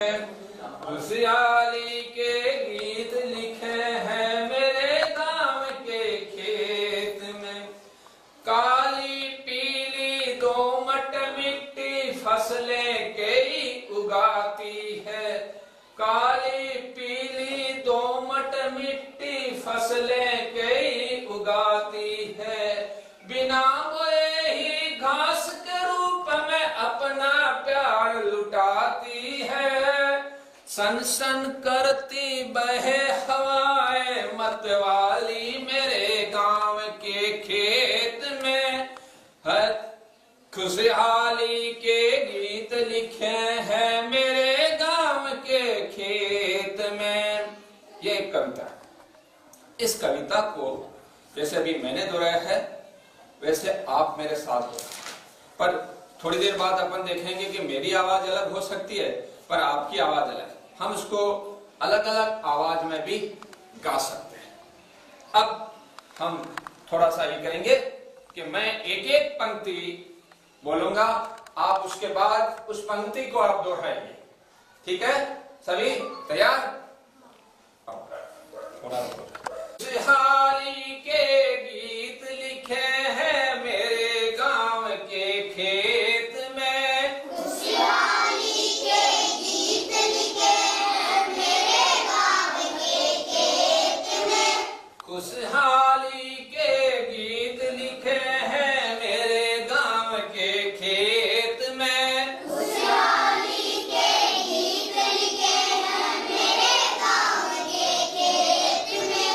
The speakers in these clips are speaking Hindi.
खुशहाली के गीत लिखे हैं मेरे गांव के खेत में। काली पीली दोमट मिट्टी फसलें कई उगाती है। काली पीली दोमट मिट्टी फसलें कई उगाती है। बिना बोए ही घास के रूप में अपना प्यार लुटाती है। सन सन करती बहे हवाएं मतवाली मेरे गांव के खेत में है। खुशहाली के गीत लिखे हैं मेरे गांव के खेत में। ये एक कविता है। इस कविता को जैसे अभी मैंने दोहराया है वैसे आप मेरे साथ हो, पर थोड़ी देर बाद अपन देखेंगे कि मेरी आवाज अलग हो सकती है पर आपकी आवाज अलग। हम उसको अलग अलग आवाज में भी गा सकते हैं। अब हम थोड़ा सा ये करेंगे कि मैं एक एक पंक्ति बोलूंगा, आप उसके बाद उस पंक्ति को आप दोहराएंगे। ठीक है, सभी तैयार? खुशहाली के गीत लिखे हैं मेरे गांव के खेत में। खुशहाली के गीत लिखे हैं मेरे गांव के खेत में। खुशहाली के गीत लिखे हैं मेरे गांव के खेत में। खुशहाली के गीत लिखे हैं मेरे गांव के खेत में।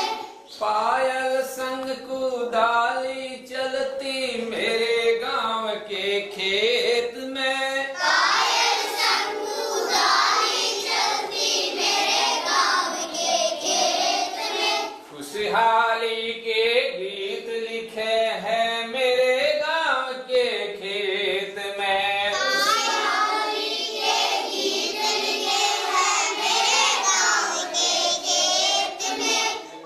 पायल संग कुदाली चलती मेरे गांव के खेत में। पायल संग कुदाली चलती मेरे गांव के खेत में। खुशहाली के गीत लिखे हैं मेरे गांव के खेत में। खुशहाली के गीत लिखे हैं मेरे गांव के खेत में।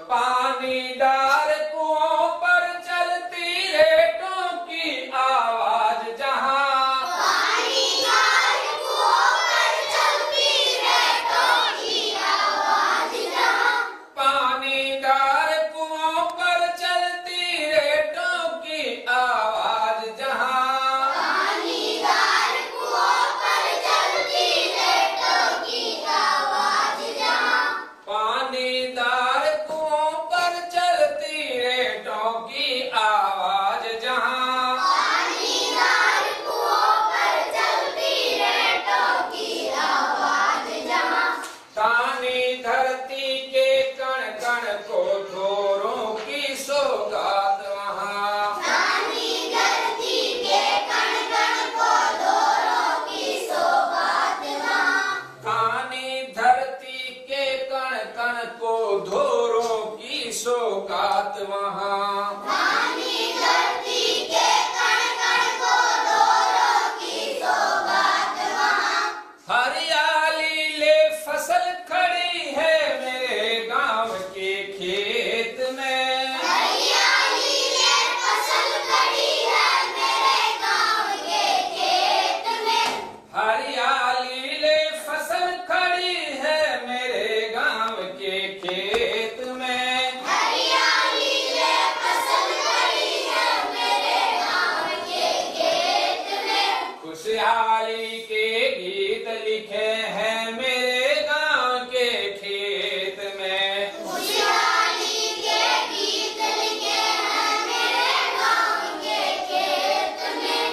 पानीदार कुओं पर चलती रेटों की आवाज जहां। पानीदार कुओं पर चलती रेतों की आवाज जहां। पानीदार कुओं पर चलती रेटों की आवाज जहां। पानीदार कुओं पर चलती रेतों की आवाज जहां। पानीदार कुओं पर चलती रेटों की आवाज जहां। पानीदार कुओं पर चलती रेतों की आवाज जहां। तानी धरती के कण कण को धोरों की सौगात वहां। तानी धरती के कण कण को धोरों की सौगात वहां। तानी धरती के कण कण को धोरों की सौगात वहां। तानी धरती के कण कण को धोरों की सौगात वहां। हरियाली ले फसल खड़ी है मेरे गांव के खेत में। हरियाली ले फसल खड़ी है मेरे गांव के खेत में। हरियाली ले फसल खड़ी है मेरे गांव के खेत में। हरियाली ले फसल खड़ी है मेरे गांव के खेत में। खुशहाली के गीत लिखे हैं मेरे गांव के खेत में। खुशहाली के गीत लिखे हैं मेरे गांव के खेत में।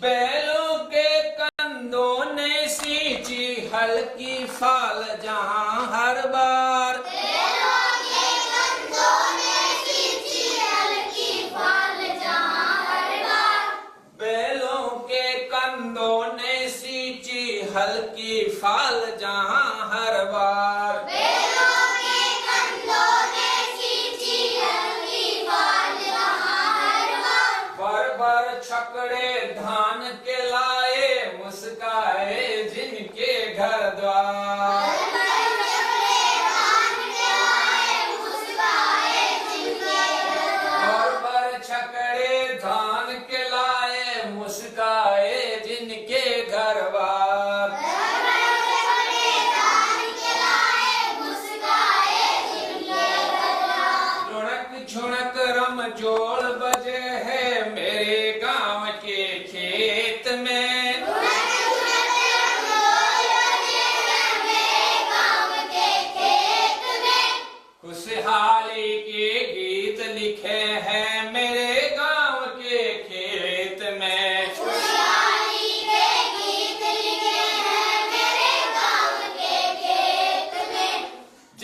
बैलों के कंधों ने सींची हल्की फाल जहां हर बार। बैलों के कंधों ने सींची हल्की फाल जहां हर बार। बैलों के कंधों ने सींची हल्की फाल जहां हर बार। बैलों के कंधों ने सींची हल्की फाल जहां हर बार। बर छकड़े धान के लाए मुस्काए जिनके घर द्वार। बरबर चकड़े धान के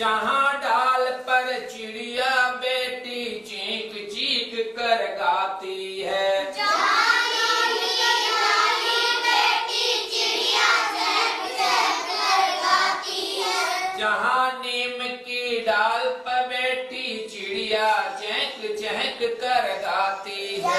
जहाँ डाल पर चिड़िया बेटी चीख चीख कर गाती है, जहाँ नीम की डाली बेटी चिड़िया चहक चहक कर गाती है, जहाँ नीम की डाल पर बेटी चिड़िया चहक चहक कर गाती है।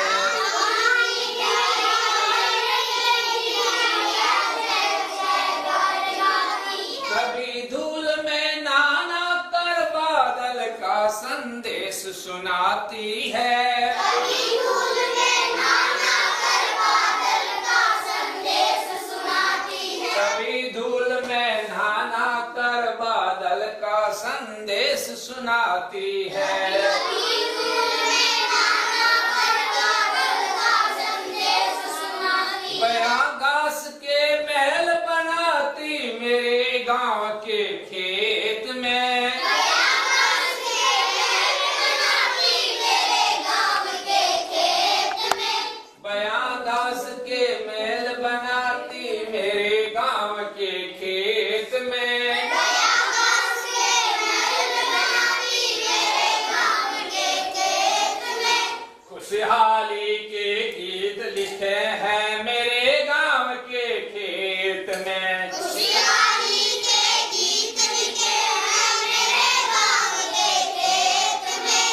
कभी धूल में नाना कर बादल का संदेश सुनाती है, कभी धूल में नाना कर बादल का संदेश सुनाती है, कभी धूल में नहाना कर बादल का संदेश सुनाती है। कभी धूल में नाना कर बादल का संदेश सुनाती है। बया घास के महल बनाती मेरे गांव के खेत में, घास के महल बनाती मेरे गाँव के खेत में, बया घास के महल बनाती मेरे गांव के खेत में। घास के महल बनाती मेरे गाँव के खेत में, खुशहाली के गीत लिखे हैं मेरे गांव के खेत में। खुशहाली के गीत लिखे हैं मेरे गाँव के खेत में,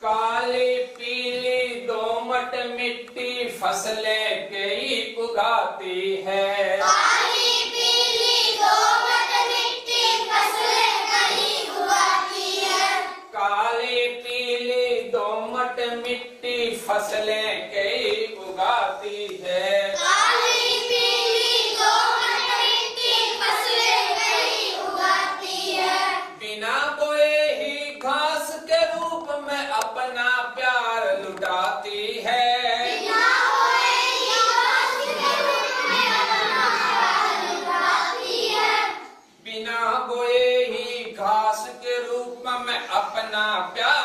काली पीली दोमट मिट्टी फसलें कई उगाती है, काली पीली दोमट मिट्टी फसलें कहीं उगाती है, काली पीली दोमट मिट्टी फसलें कई उगाती है। काली पीली दोमट मिट्टी फसलें कहीं उगाती है, बिना बोए ही घास के रूप में अपना प्यार लुटाती है, बिना बोए ही घास के रूप में अपना प्यार लुटाती है, बिना बोए ही घास के रूप में अपना प्यार